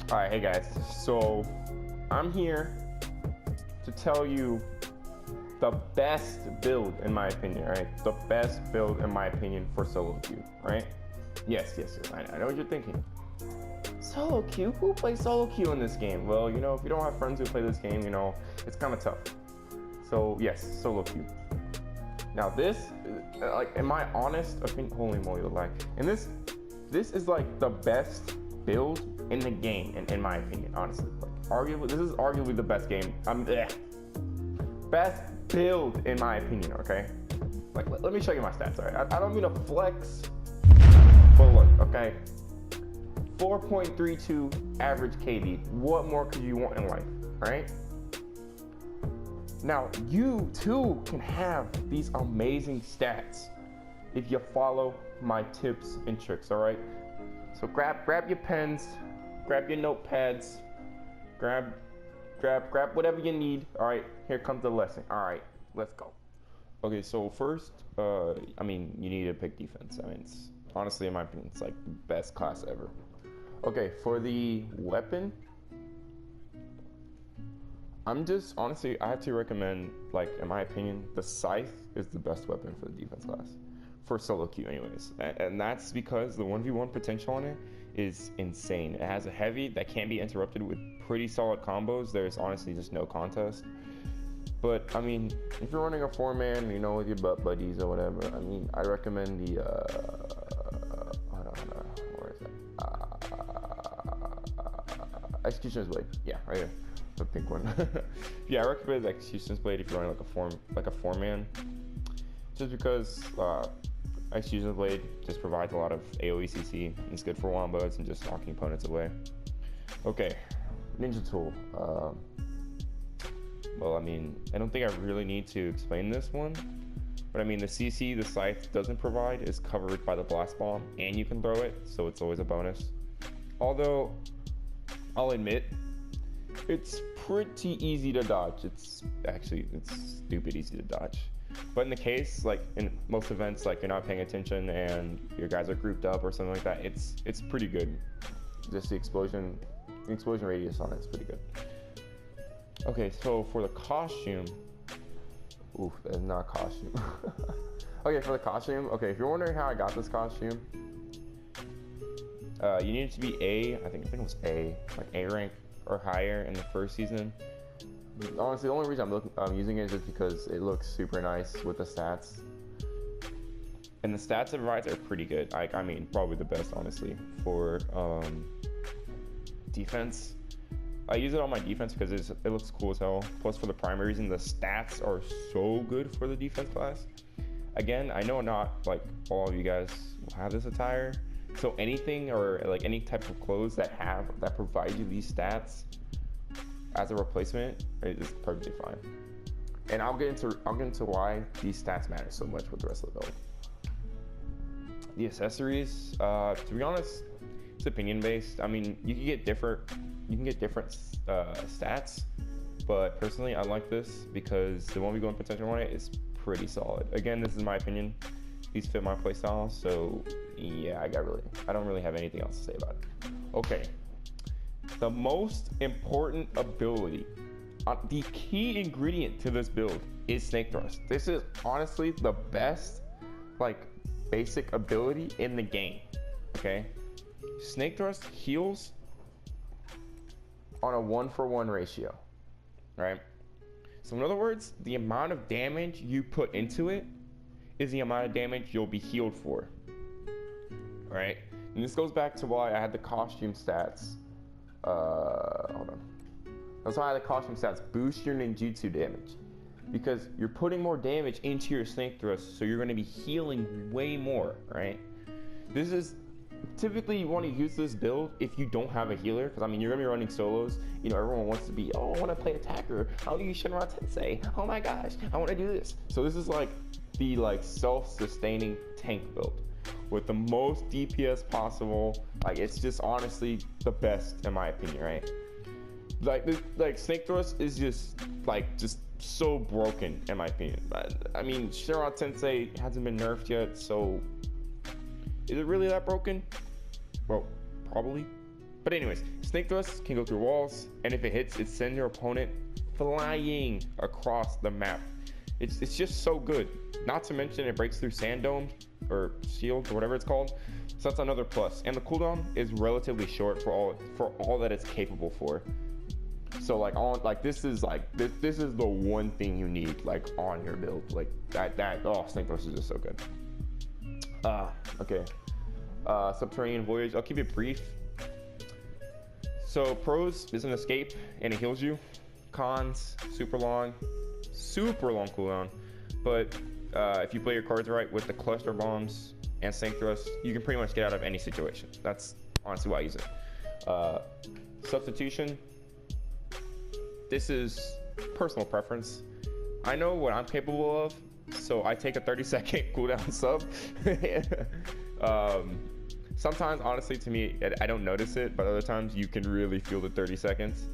Alright, hey guys, so I'm here to tell you the best build in my opinion, right? The best build in my opinion for solo queue, right? Yes, I know what you're thinking. Solo queue? Who plays solo queue in this game? Well, you know, if you don't have friends who play this game, you know, it's kind of tough. So yes, solo queue. Now this, like, in my honest opinion, holy moly, like, and this is like the best build in the game, in my opinion, honestly. Like, arguably, this is arguably the best game. Best build in my opinion. Okay, like let me show you my stats. All right, I don't mean to flex, but look, okay, 4.32 average KD. What more could you want in life, right? Now you too can have these amazing stats if you follow my tips and tricks. All right. So grab your pens, grab your notepads, grab whatever you need. All right, here comes the lesson. All right, let's go. Okay, so first, I mean, you need to pick defense. I mean, it's honestly, in my opinion, it's like the best class ever. Okay, for the weapon, honestly, I have to recommend, like, in my opinion, the scythe is the best weapon for the defense class. For solo queue anyways, and that's because the 1v1 potential on it is insane. It has a heavy that can be interrupted with pretty solid combos. There's honestly just no contest. But I mean, if you're running a 4-man, you know, with your butt buddies or whatever, I mean, I recommend the where is that? Executioner's Blade. Yeah, right here, the pink one. Yeah, I recommend the Executioner's Blade if you're running like a 4-man, just because Executioner's Blade just provides a lot of AoE CC. It's good for wombos and just knocking opponents away. Okay, Ninja Tool. Well, I mean, I don't think I really need to explain this one, but I mean, the CC the scythe doesn't provide is covered by the blast bomb, and you can throw it, so it's always a bonus. Although, I'll admit, it's pretty easy to dodge. It's stupid easy to dodge. But in the case, like in most events, like you're not paying attention and your guys are grouped up or something like that, it's pretty good. Just the explosion radius on it's pretty good. Okay, so for the costume, oof, that's not a costume. Okay, for the costume, okay, if you're wondering how I got this costume, you need it to be I think it was like A rank or higher in the first season. Honestly, the only reason I'm using it is just because it looks super nice with the stats. And the stats it provides are pretty good. I mean, probably the best, honestly, for defense. I use it on my defense because it looks cool as hell. Plus, for the primary reason, the stats are so good for the defense class. Again, I know not like all of you guys have this attire. So anything or like any type of clothes that provide you these stats as a replacement is perfectly fine. And I'll get into why these stats matter so much with the rest of the build. The accessories, to be honest, it's opinion based. I mean, you can get different stats, but personally I like this because the 1v1 potential on it is pretty solid. Again, this is my opinion. These fit my playstyle, so yeah, I don't really have anything else to say about it. Okay. The most important ability, the key ingredient to this build is Snake Thrust. This is honestly the best, like, basic ability in the game, okay? Snake Thrust heals on a 1-for-1 ratio, right? So in other words, the amount of damage you put into it is the amount of damage you'll be healed for, right? And this goes back to why I had the costume stats. Hold on. That's why the costume stats boost your ninjutsu damage, because you're putting more damage into your snake thrust, so you're going to be healing way more, right? This is typically you want to use this build if you don't have a healer, because I mean you're going to be running solos. You know, everyone wants to be, oh, I want to play attacker. How do you Shinra Tensei? Oh my gosh, I want to do this. So this is like the like self-sustaining tank build with the most DPS possible. Like it's just honestly the best in my opinion, right? Like Snake Thrust is just so broken in my opinion. I mean, Shiro Tensei hasn't been nerfed yet, so is it really that broken? Well, probably. But anyways, Snake Thrust can go through walls, and if it hits, it sends your opponent flying across the map. It's just so good. Not to mention it breaks through sand domes or shields or whatever it's called. So that's another plus. And the cooldown is relatively short for all that it's capable for. So this is the one thing you need like on your build. Like that Snake Thrust is just so good. Okay. Subterranean Voyage. I'll keep it brief. So pros is an escape and it heals you. Cons, super long cooldown. But if you play your cards right with the cluster bombs and Snake Thrust, you can pretty much get out of any situation. That's honestly why I use it. Substitution. This is personal preference. I know what I'm capable of, so I take a 30-second cooldown sub. Sometimes, honestly, to me, I don't notice it, but other times you can really feel the 30 seconds.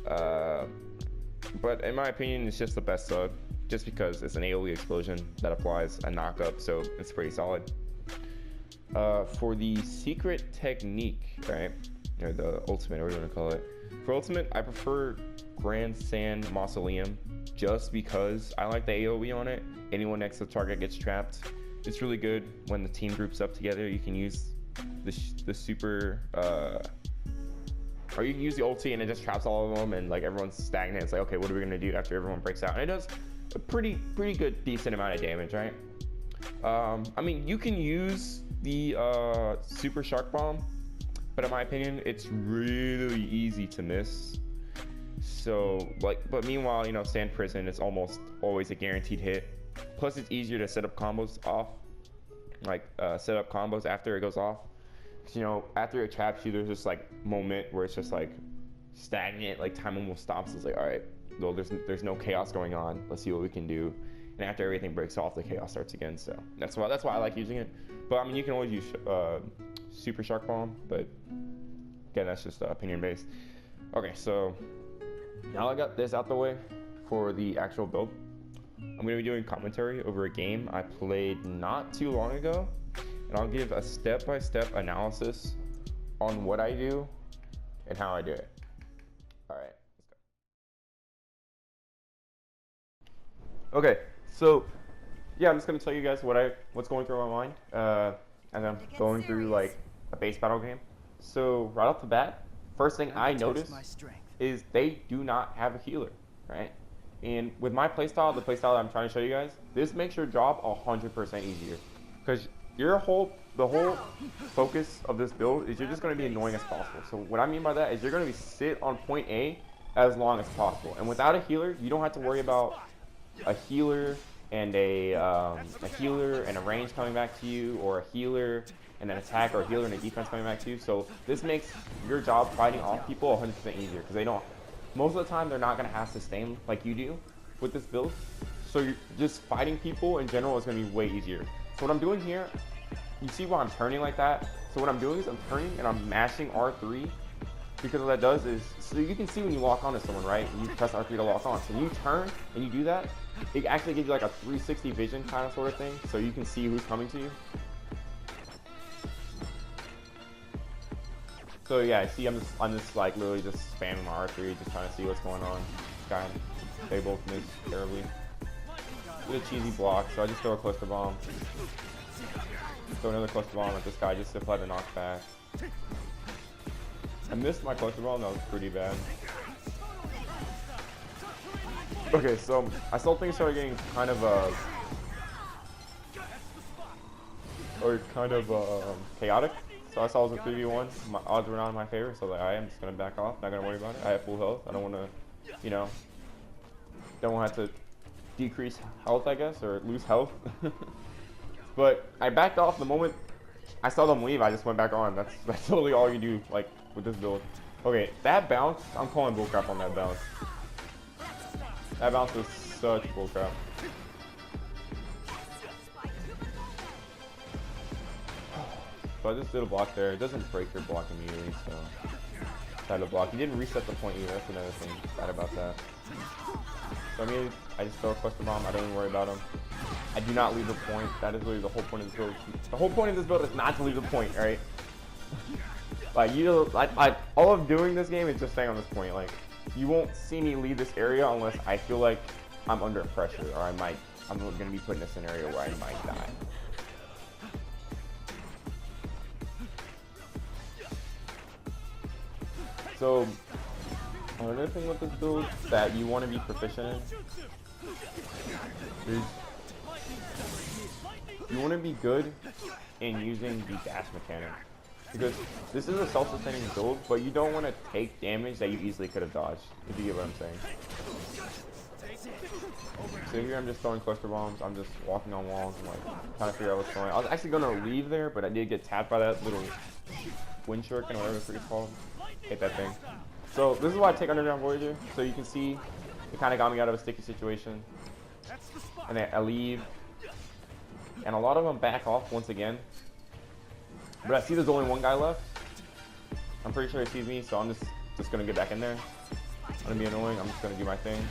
But in my opinion, it's just the best sub, just because it's an AoE explosion that applies a knock-up, so it's pretty solid. For the secret technique, right, or the ultimate, or whatever you want to call it. For ultimate, I prefer Grand Sand Mausoleum, just because I like the AoE on it. Anyone next to the target gets trapped. It's really good when the team groups up together. You can use the super, or you can use the ulti and it just traps all of them, and like everyone's stagnant. It's like, okay, what are we gonna do after everyone breaks out? And it does a pretty good, decent amount of damage, right? I mean, you can use the super shark bomb, but in my opinion, it's really easy to miss. So but meanwhile, you know, Sand Prison is almost always a guaranteed hit. Plus, it's easier to set up combos off, set up combos after it goes off. Cause, you know, after it traps you, there's this like moment where it's just like stagnant, like time almost stops. It's like, all right, well, there's no chaos going on. Let's see what we can do. And after everything breaks off, the chaos starts again. So that's why I like using it. But I mean, you can always use Super Shark Bomb, but again, that's just opinion based. Okay, so now I got this out the way for the actual build. I'm going to be doing commentary over a game I played not too long ago, and I'll give a step-by-step analysis on what I do and how I do it. All right, let's go. Okay, so yeah, I'm just going to tell you guys what's going through my mind as I'm going through like a base battle game. So right off the bat, first thing I notice is they do not have a healer, right? And with my playstyle, the playstyle that I'm trying to show you guys, this makes your job 100% easier. Because the whole focus of this build is you're just going to be annoying as possible. So what I mean by that is you're going to be sit on point A as long as possible. And without a healer, you don't have to worry about a healer and a range coming back to you, or a healer and an attack, or a healer and a defense coming back to you. So this makes your job fighting off people 100% easier, because they don't. Most of the time, they're not going to have sustain like you do with this build. So you're just fighting people in general is going to be way easier. So what I'm doing here, you see why I'm turning like that? So what I'm doing is I'm turning and I'm mashing R3, because what that does is, so you can see when you lock onto someone, right? You press R3 to lock on. So when you turn and you do that, it actually gives you like a 360 vision kind of sort of thing. So you can see who's coming to you. So yeah, see, I'm just like literally just spamming my R3, just trying to see what's going on. This guy, they both miss terribly. Did a cheesy block, so I just throw a cluster bomb. Throw another cluster bomb at this guy just to apply the knockback. I missed my cluster bomb, that was pretty bad. Okay, so I saw things started getting kind of chaotic. So I saw it was a 3v1. My odds were not in my favor, so like, I'm just gonna back off. Not gonna worry about it. I have full health. I don't want to, you know, don't want to have to decrease health, I guess, or lose health. But I backed off the moment I saw them leave. I just went back on. That's totally all you do, like with this build. Okay, that bounce. I'm calling bullcrap on that bounce. That bounce was such bullcrap. so I just did a block there. It doesn't break your block immediately, so try to block. He didn't reset the point either. That's another thing bad about that. So I mean, I just throw a cluster bomb. I don't even worry about him. I do not leave the point. That is really the whole point of this build. The whole point of this build is not to leave the point, right? Like all of doing this game is just staying on this point. Like, you won't see me leave this area unless I feel like I'm under pressure or I'm gonna be put in a scenario where I might die. So another thing with this build that you want to be proficient in is you want to be good in using the dash mechanic, because this is a self-sustaining build, but you don't want to take damage that you easily could have dodged, if you get what I'm saying. So here I'm just throwing cluster bombs. I'm just walking on walls and like trying to figure out what's going on. I was actually gonna leave there, but I did get tapped by that little wind shuriken or whatever it's called. Hate that thing. So this is why I take Underground Voyager. So you can see it kind of got me out of a sticky situation. And then I leave. And a lot of them back off once again. But I see there's only one guy left. I'm pretty sure he sees me, so I'm just gonna get back in there. I'm gonna be annoying. I'm just gonna do my thing.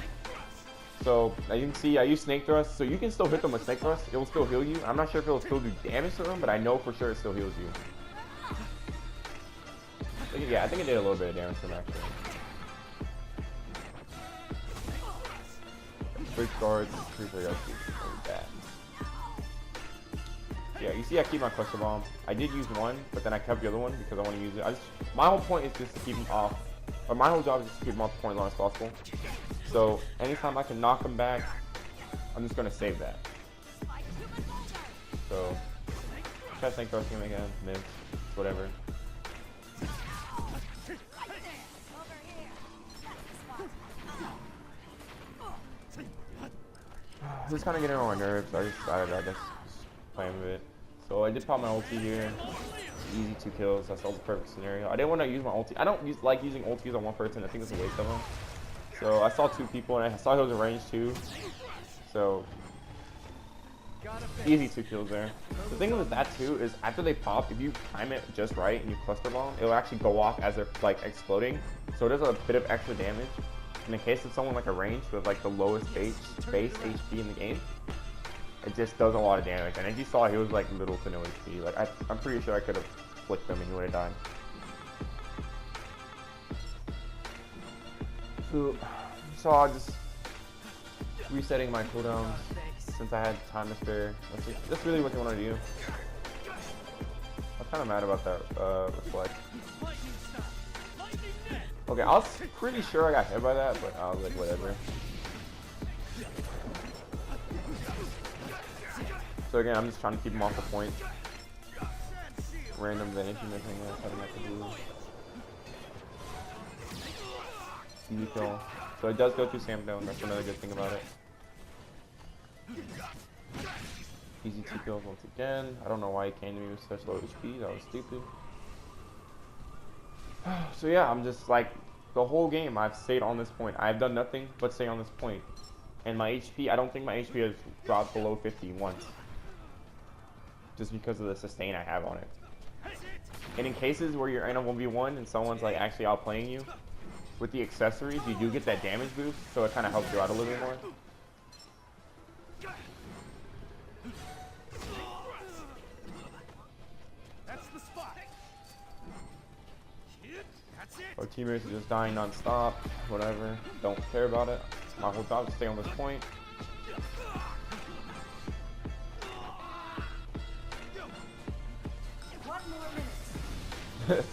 So as you can see, I use Snake Thrust, so you can still hit them with Snake Thrust. It will still heal you. I'm not sure if it will still do damage to them, but I know for sure it still heals you. Yeah, I think it did a little bit of damage to them actually. Bridge guards, pretty sure I got that. Yeah, you see I keep my cluster bomb. I did use one, but then I kept the other one because I want to use it. My whole point is just to keep him off. But my whole job is just to keep him off the point as long as possible. So anytime I can knock him back, I'm just gonna save that. So try to Snake Thrusting him again, miss, whatever. This is kind of getting on my nerves. I decided I guess just playing with it. So I did pop my ulti here. Easy 2 kills. That's all the perfect scenario. I didn't want to use my ulti. I don't like using ultis on one person. I think it's a waste of them. So I saw 2 people and I saw he was in range too. So easy 2 kills there. The thing with that too is after they pop, if you time it just right and you cluster bomb, it will actually go off as they're like exploding. So it does a bit of extra damage. In the case of someone like a range with like the lowest base HP in the game, it just does a lot of damage. And as you saw, he was like little to no HP. Like I'm pretty sure I could have flicked him and he would have died. So I'm just resetting my cooldowns since I had time to spare. That's really what you want to do. I'm kind of mad about that reflect. Okay, I was pretty sure I got hit by that, but I was like, whatever. So again, I'm just trying to keep him off the point. Random vanishing or anything else having that to do. Easy kill. So it does go through Sam down. That's another good thing about it. Easy 2 kills once again. I don't know why he came to me with such low HP. That was stupid. So yeah, I'm just like, the whole game I've stayed on this point. I've done nothing but stay on this point. And my HP, I don't think my HP has dropped below 50 once. Just because of the sustain I have on it. And in cases where you're in a 1v1 and someone's like actually outplaying you, with the accessories, you do get that damage boost, so it kind of helps you out a little bit more. Our teammates are just dying non-stop, whatever. Don't care about it. My whole job is to stay on this point.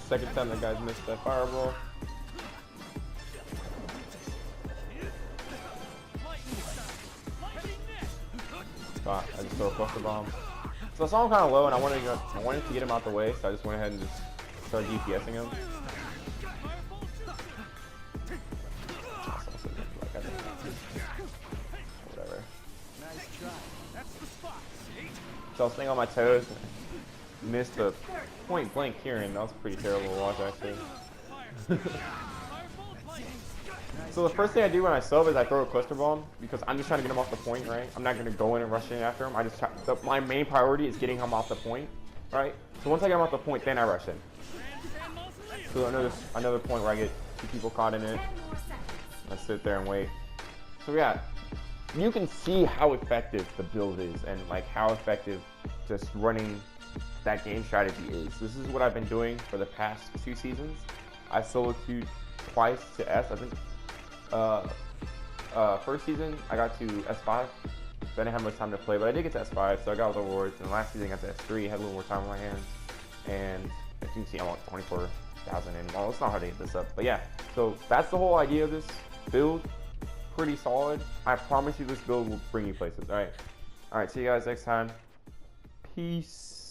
Second time that guy's missed that fireball. I just throw a cluster bomb. So I saw him kind of low, and I wanted to get him out the way, so I just went ahead and just started DPSing him. Whatever. So I was staying on my toes, missed the point blank Kieran. That was pretty terrible to watch actually. So the first thing I do when I sub is I throw a cluster bomb because I'm just trying to get him off the point, right? I'm not going to go in and rush in after him. My main priority is getting him off the point. Right? So once I get them off the point, then I rush in. So another point where I get 2 people caught in it. I sit there and wait. So yeah, you can see how effective the build is and like how effective just running that game strategy is. This is what I've been doing for the past 2 seasons. I solo queued twice to S. I think first season I got to S5. So I didn't have much time to play, but I did get to S5, so I got all the rewards. And last season I got to S3, had a little more time on my hands. And as you can see, I'm like 24,000 in. Well, it's not hard to get this up, but yeah. So that's the whole idea of this build. Pretty solid. I promise you this build will bring you places. All right, see you guys next time. Peace.